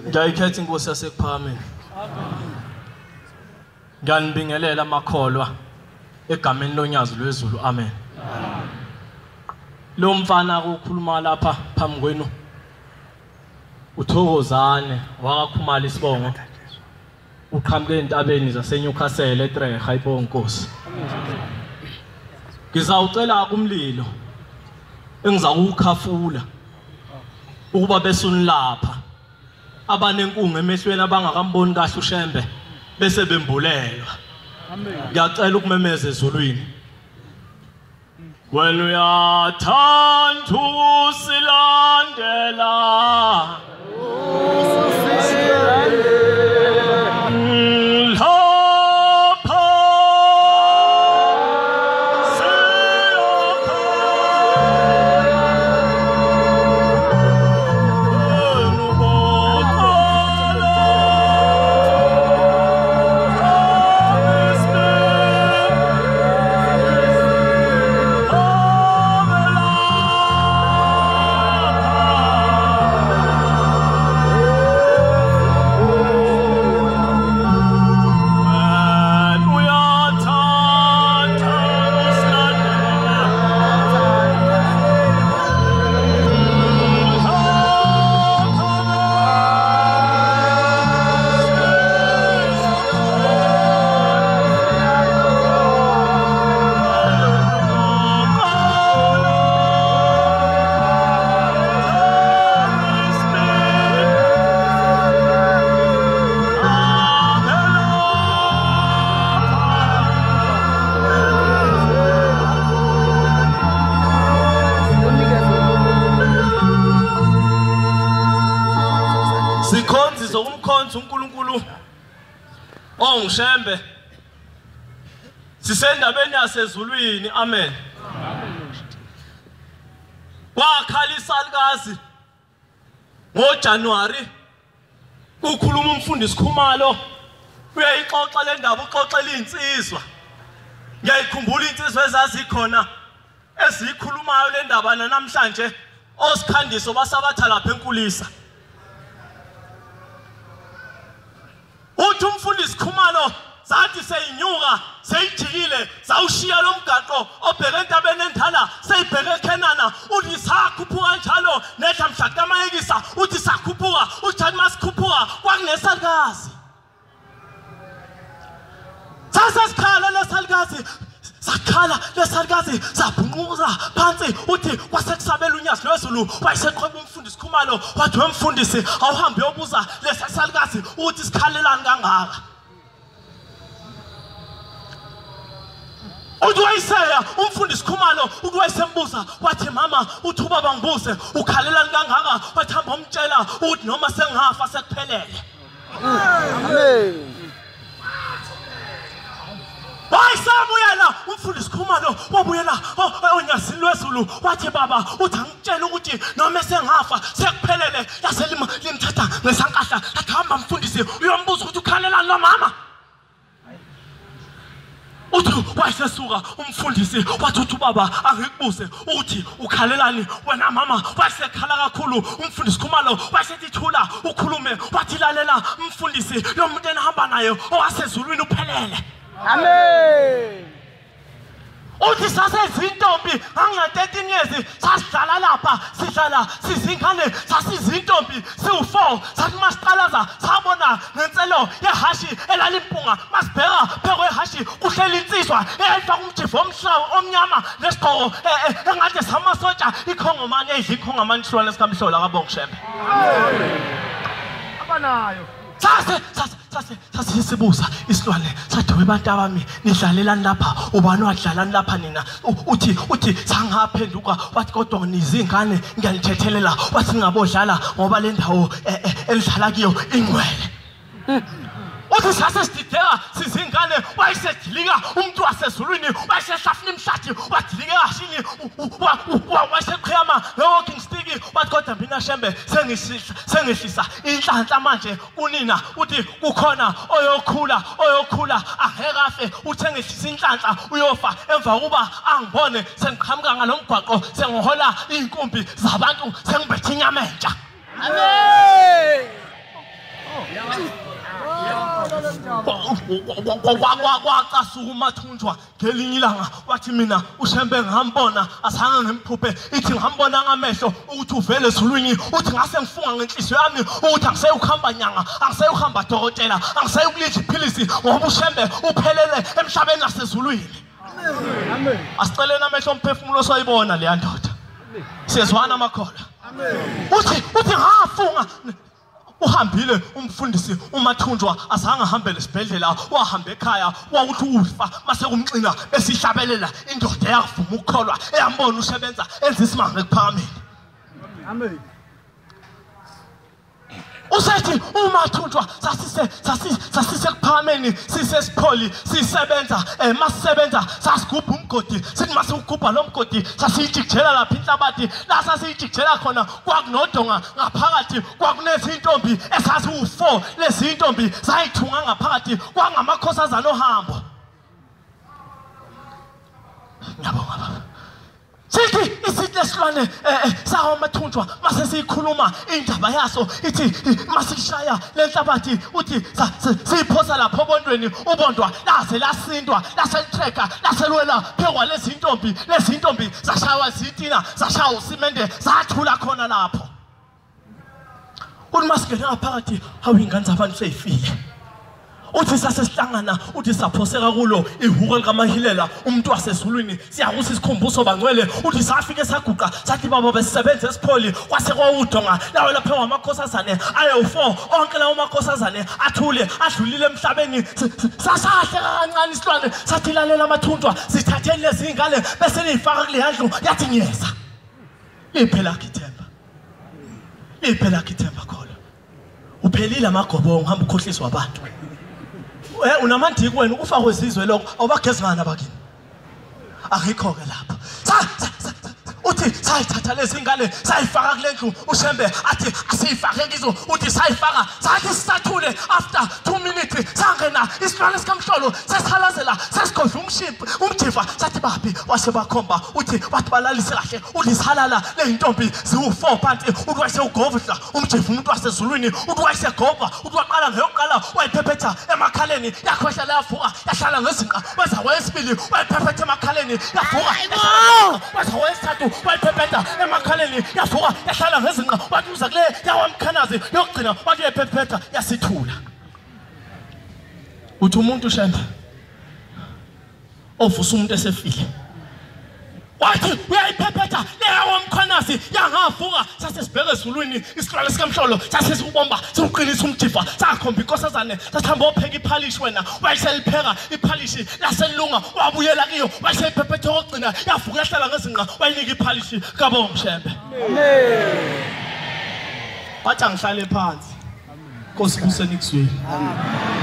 Ngiyayikhetha inkosi yasekuphakameni. Ngiyanibingelela amakholwa egameni lonyazi lwezulu. Amen. Lo mfana ukukhuluma lapha phambi kwenu uThokozane wakaKhumalo Isibongo. Uqhamuke entabeni zaseNewcastle eTreha iBonkosi. Ngizawucela kumlilo engizakukhafula ukuba besunilapha abanenkungu emehlweni abangakamboni kahle uShembe bese bembulelwa. Ngiyacela ukumemeza ezulwini. Wena uyathanda usilandela uNkulunkulu onguShembe sisendabeni yasezulwini. Amen. Wakhala isalukazi ngoJanuary kukhuluma umfundisi Khumalo uyayixoxa le ndaba uxoxela insizwa. Ngiyayikhumbula insizwa ezazikhona ezikhulumayo le ndaba namhlanje osikhandiso basabatha lapha eNkulisa. Uthi umfundisi Khumalo zathi seyinyuka seyijikile zawushiya lo mgaqo obheke entabeni endala seyibheke eKenana. Uthi sakhuphuka njalo nedla mhla kaMayekisa uthi sakhuphuka uthi masikhuphuka kwakunesalukazi. Sasesikhala lesalukazi sakhala lesalukazi sabhunquza phansi uthi kwasekusabela unyazi lwezulu wayeseqhweba umfundisi Khumalo wathi wemfundisi awuhambe uyobuza lesalukazi uthi sikhalelani kangaka. Uthi wayeseya umfundisi Khumalo uthi wayesembuza wathi mama uthi ubaba ngibuze ukhalelani kangaka wathi hamba umtshela uthi noma sengafa sekuphelele. Amen. Wayesabuyela umfundisi Khumalo wabuyela onyazini lwezulu wathi baba uthi angitshela ukuthi noma sengafa sekuphelele limthatha ngesankahla athi hamba mfundisi uyombuza ukuthi ukhalelani lo mama. Uthi wayesesuka umfundisi wathi baba angikubuze ukuthi ukhalelani wena mama. Wayesekhala kakhulu umfundisi Khumalo wayesethi thula ukhulume wathi lalela mfundisi lo muntu enihamba naye owasezulwini uphelele. Amen. Uthi sasezintombi anga 13 years sasidlala lapha sidlala sizingane sasizintombi siwu4 sathi masiqalaza sabona ngenselo yehashi elalimpunga masibheka phekwe ehashi kuhleli insizwa eyayifaka umjivo omhlawo omnyama nesigqoko engathi samasotsha ikhongomani edla ikhongomani shwana sikamhlola kaBonga Shembe. Amen. Abanayo sasibuza isilwane sathi webantu abami nidlalelani lapha ubani wadlalani lapha nina. Uthi sangaphenduka wathi kodwa nizingane ngiyanithethelela wathi ngabodlala ngoba le ndawo elidlala kiyo ingcwele. Uthi sasesidideka sizingane wayesedilika umuntu wasezulwini wayesehlafuna imhlathi wadilika kashini wayeseqhiyama walking stick wathi kodwa mina Shembe sengihlisa inhlanhla manje kunina. Uthi kukhona oyokhula ahekafe uthi engihlisa inhlanhla uyofa emva kuba angibone sengiqhamuka ngalomgwaqo sengihola inkumbi zabantu sengibethe inyama entsha. Amen. kwacasuka uMathunjwa ngelinye ilanga wathi mina uShembe ngambona asanga ngimphuphe ithi ngambona ngamehlo ukuthi uvele ezulwini uthi ngase ngifunga ngenhliziyo yami ukuthi angiseyukhamba nyanga angiseyukhamba dokotela angiseyukulidla iphilisi ngoba uShembe uphelele emhlabeni nasezulwini. Amen. Asiceleni amehlo omphefumulo soyibona leya ndoda. Siyezwana amakhola. Amen. Uthi ngafunga uhambile umfundisi uMathunjwa azange ahambele esibhedlela wahamba ekhaya wakuthi ufa mase kumxina besihlabelela indoda yakuvuma ukukholwa eyambona usebenza enza isimanga ekuphakameni. Amen. Usethi uMathunjwa sasise kuphameni sisesipholi sisebenza masisebenza sasigubha umgodi sithi mase ugubha lo mgodi sasiyijikjela lapha inhlabathi la sasiyijikjela khona kwakunodonga ngaphakathi kwakunezi intombi esathi u4 lezi intombi zayithunga ngaphakathi kwangamakhosazana ohambo. Ngiyabonga baba. Sithi isithi lesilwane sawo Mathunjwa mase sikhuluma indaba yaso ithi masishaya lenhlabathi uthi siphosa lapho obondweni ubondwa laze lasindwa laseltreka laselwela phekwa lezi intombi zashawa izitina zashawa usimende zathula khona lapho. Uthi masigena ngaphakathi awingane zabantu seyifile. Uthi sasesihlangana uthi saphoseka kulo ihuko likaMahilela umuntu wasezulwini siyakuthi isikhumbuzo bangcwele uthi safike saguqa sathi baba besisebenza esipholi kwase kwawudonga lawo lapha ngamakhosazane ayo4 onke lawo makhosazane athule adlulile emhlabeni sasahle kancane isilwane sathi lalela Mathunjwa sithathele lezi ingane bese niyifaka kule handlu yathi ngiyeza iphela kithemba khona uphelile amagobo ngihamba ukhohliswa abantu. Unamandiki wena ufa kwezizwe lokho awubagezingana bakini akikho ke lapha uthi sayithatha lezi ingane sayifaka kule ndlu uShembe athi asiyifake kizo uthi sayifaka sathi sisathule after 2 minutes sangena isilwane sikamhlolo sesithalazela sesigodla umjiva sathi bapi wasebakhomba uthi wathi balalise kahle uthi salala le intombi ziwu4 phansi uthi wayeseugovudla umjiva umuntu wasezulwini uthi wayesegobha uthi waqala ngeyokuqala wayiphephetha emakhaleni yakhwehla layavuka yahlala ngezinqa weza wesibili wayiphephetha emakhaleni yavuka weza wesithathu wayiphephetha emakhaleni yavuka yahlala ngezinqa wathi uza kule yawamkhanazi yokugcina wathi yayiphephetha yasithula. Uthi umuntu Shembe ovusa umuntu esefile wathi uyayiphephetha leyawamkhanazi yangavuka sasesibheke ezulwini isilwane sikamhlolo sasesibomba siuqinisa umjiva sakhomba inkosazane sathamba opheka iphalishi wena wayiselipheka iphalishi laselunga wabuyela kiyo wayeseyiphephetha okugcina yavuka yahlala ngezinqa wayinika iphalishi kaBonga Shembe. Amen. Bathi angihlale phansi Nkosi kuseni kuzweni. Amen.